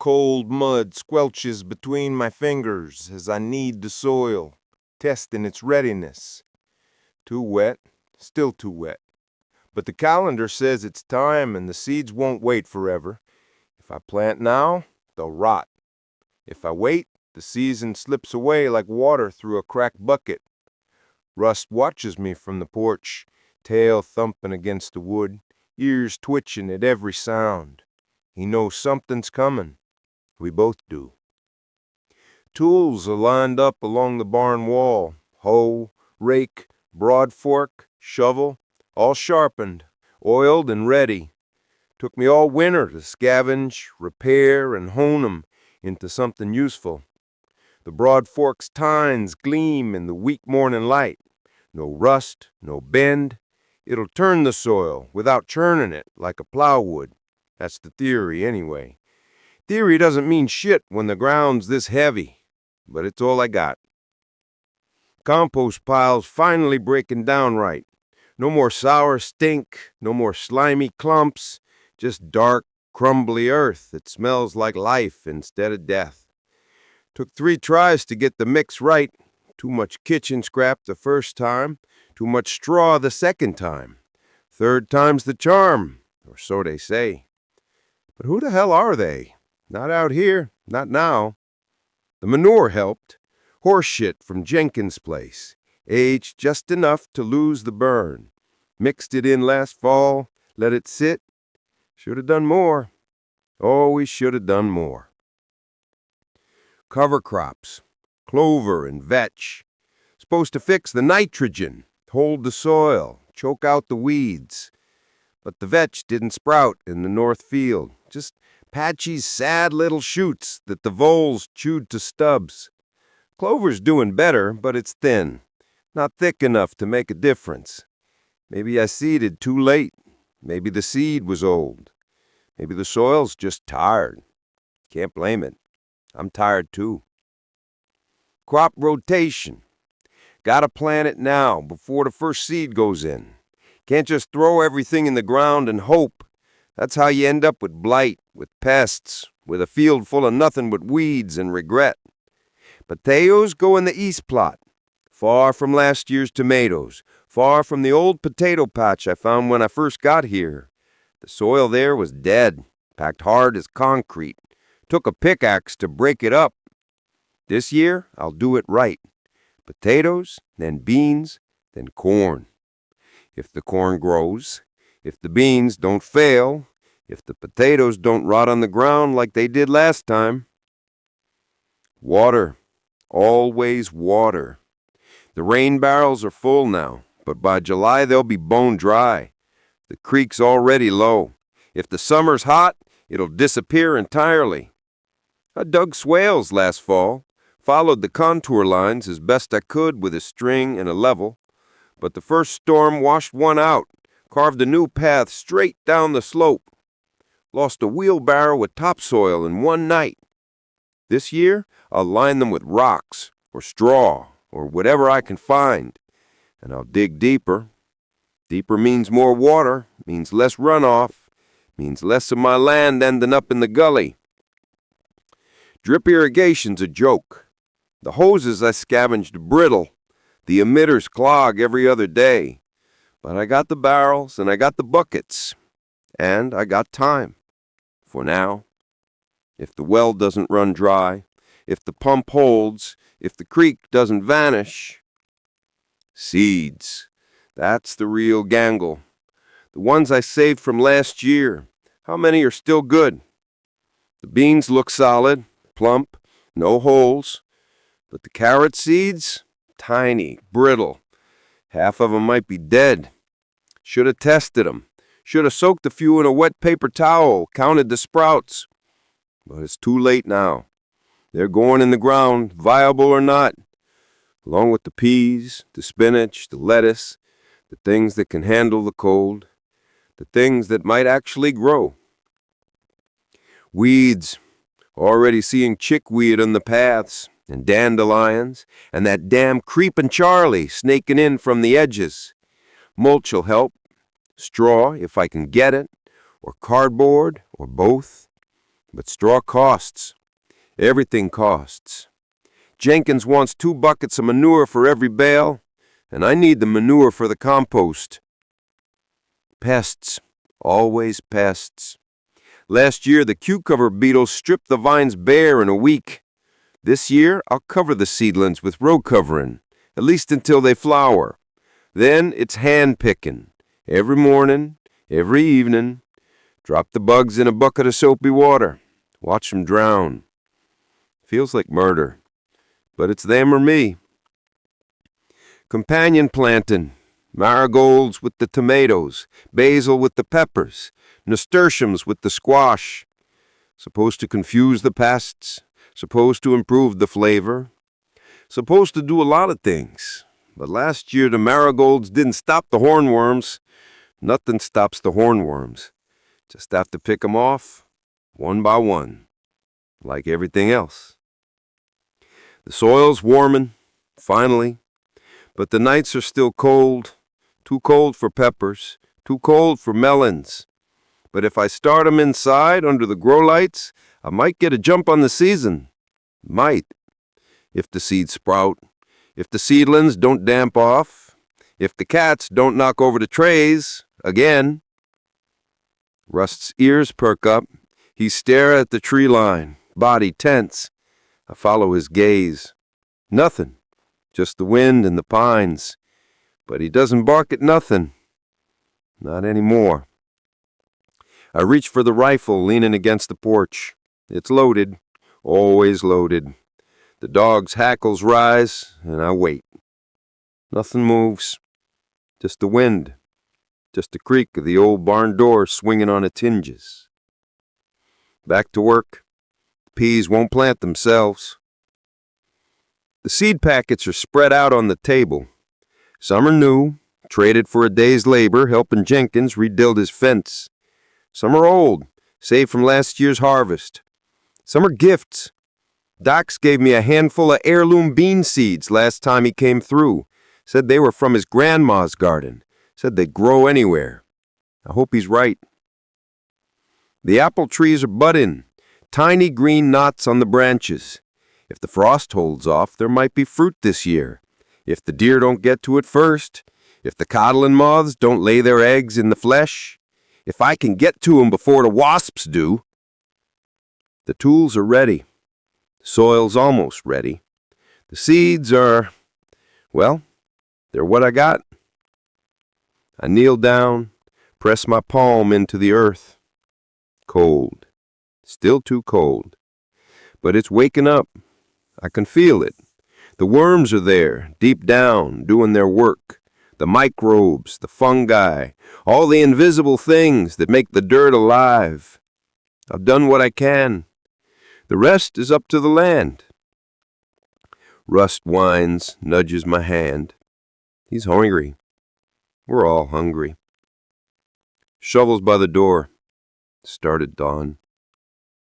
cold mud squelches between my fingers as I knead the soil, testing its readiness. Too wet, still too wet. But the calendar says it's time and the seeds won't wait forever. If I plant now, they'll rot. If I wait, the season slips away like water through a cracked bucket. Rust watches me from the porch, tail thumping against the wood, ears twitching at every sound. He knows something's coming. We both do. Tools are lined up along the barn wall. Hoe, rake, broad fork, shovel, all sharpened, oiled and ready. Took me all winter to scavenge, repair, and hone 'em into something useful. The broad fork's tines gleam in the weak morning light. No rust, no bend. It'll turn the soil without churning it like a plow would. That's the theory anyway. Theory doesn't mean shit when the ground's this heavy, but it's all I got. Compost pile's finally breaking down right. No more sour stink, no more slimy clumps, just dark, crumbly earth that smells like life instead of death. Took 3 tries to get the mix right. Too much kitchen scrap the first time, too much straw the second time. Third time's the charm, or so they say. But who the hell are they? Not out here, not now. The manure helped. Horse shit from Jenkins' place. Aged just enough to lose the burn. Mixed it in last fall, let it sit. Should have done more. Always should have done more. Cover crops, clover and vetch. Supposed to fix the nitrogen, hold the soil, choke out the weeds. But the vetch didn't sprout in the north field. Just patchy, sad little shoots that the voles chewed to stubs. Clover's doing better, but it's thin. Not thick enough to make a difference. Maybe I seeded too late. Maybe the seed was old. Maybe the soil's just tired. Can't blame it. I'm tired too. Crop rotation. Gotta plant it now, before the first seed goes in. Can't just throw everything in the ground and hope. That's how you end up with blight, with pests, with a field full of nothing but weeds and regret. Potatoes go in the east plot, far from last year's tomatoes, far from the old potato patch I found when I first got here. The soil there was dead, packed hard as concrete. Took a pickaxe to break it up. This year, I'll do it right. Potatoes, then beans, then corn. If the corn grows, if the beans don't fail, if the potatoes don't rot on the ground like they did last time. Water. Always water. The rain barrels are full now, but by July they'll be bone dry. The creek's already low. If the summer's hot, it'll disappear entirely. I dug swales last fall, followed the contour lines as best I could with a string and a level, but the first storm washed one out, carved a new path straight down the slope. Lost a wheelbarrow with topsoil in one night. This year, I'll line them with rocks or straw or whatever I can find, and I'll dig deeper. Deeper means more water, means less runoff, means less of my land ending up in the gully. Drip irrigation's a joke. The hoses I scavenged brittle. The emitters clog every other day. But I got the barrels and I got the buckets. And I got time. For now. If the well doesn't run dry, if the pump holds, if the creek doesn't vanish. Seeds. That's the real gangle. The ones I saved from last year. How many are still good? The beans look solid. Plump, no holes, but the carrot seeds, tiny, brittle. Half of 'em might be dead. Should have tested 'em. Should have soaked a few in a wet paper towel, counted the sprouts. But it's too late now. They're going in the ground, viable or not, along with the peas, the spinach, the lettuce, the things that can handle the cold, the things that might actually grow. Weeds. Already seeing chickweed on the paths, and dandelions, and that damn creepin' Charlie snaking in from the edges. Mulch'll help. Straw, if I can get it, or cardboard, or both. But straw costs. Everything costs. Jenkins wants 2 buckets of manure for every bale, and I need the manure for the compost. Pests. Always pests. Last year, the cucumber beetles stripped the vines bare in a week. This year, I'll cover the seedlings with row covering, at least until they flower. Then it's hand picking. Every morning, every evening. Drop the bugs in a bucket of soapy water. Watch them drown. Feels like murder, but it's them or me. Companion planting. Marigolds with the tomatoes, basil with the peppers, nasturtiums with the squash. Supposed to confuse the pests, supposed to improve the flavor, supposed to do a lot of things. But last year the marigolds didn't stop the hornworms. Nothing stops the hornworms. Just have to pick them off, one by one, like everything else. The soil's warming, finally, but the nights are still cold. Too cold for peppers, too cold for melons. But if I start 'em inside under the grow lights, I might get a jump on the season. Might. If the seeds sprout, if the seedlings don't damp off, if the cats don't knock over the trays again. Rust's ears perk up. He stares at the tree line, body tense. I follow his gaze. Nothing, just the wind and the pines. But he doesn't bark at nothing. Not anymore. I reach for the rifle leaning against the porch. It's loaded, always loaded. The dog's hackles rise, and I wait. Nothing moves. Just the wind. Just the creak of the old barn door swinging on its hinges. Back to work. The peas won't plant themselves. The seed packets are spread out on the table. Some are new, traded for a day's labor, helping Jenkins rebuild his fence. Some are old, saved from last year's harvest. Some are gifts. Docs gave me a handful of heirloom bean seeds last time he came through. Said they were from his grandma's garden. Said they'd grow anywhere. I hope he's right. The apple trees are budding, tiny green knots on the branches. If the frost holds off, there might be fruit this year. If the deer don't get to it first, if the codling moths don't lay their eggs in the flesh, if I can get to 'em before the wasps do. The tools are ready. The soil's almost ready. The seeds are, well, they're what I got. I kneel down, press my palm into the earth. Cold. Still too cold. But it's waking up. I can feel it. The worms are there, deep down, doing their work. The microbes, the fungi, all the invisible things that make the dirt alive. I've done what I can. The rest is up to the land. Rust whines, nudges my hand. He's hungry. We're all hungry. Shovels by the door. Start at dawn.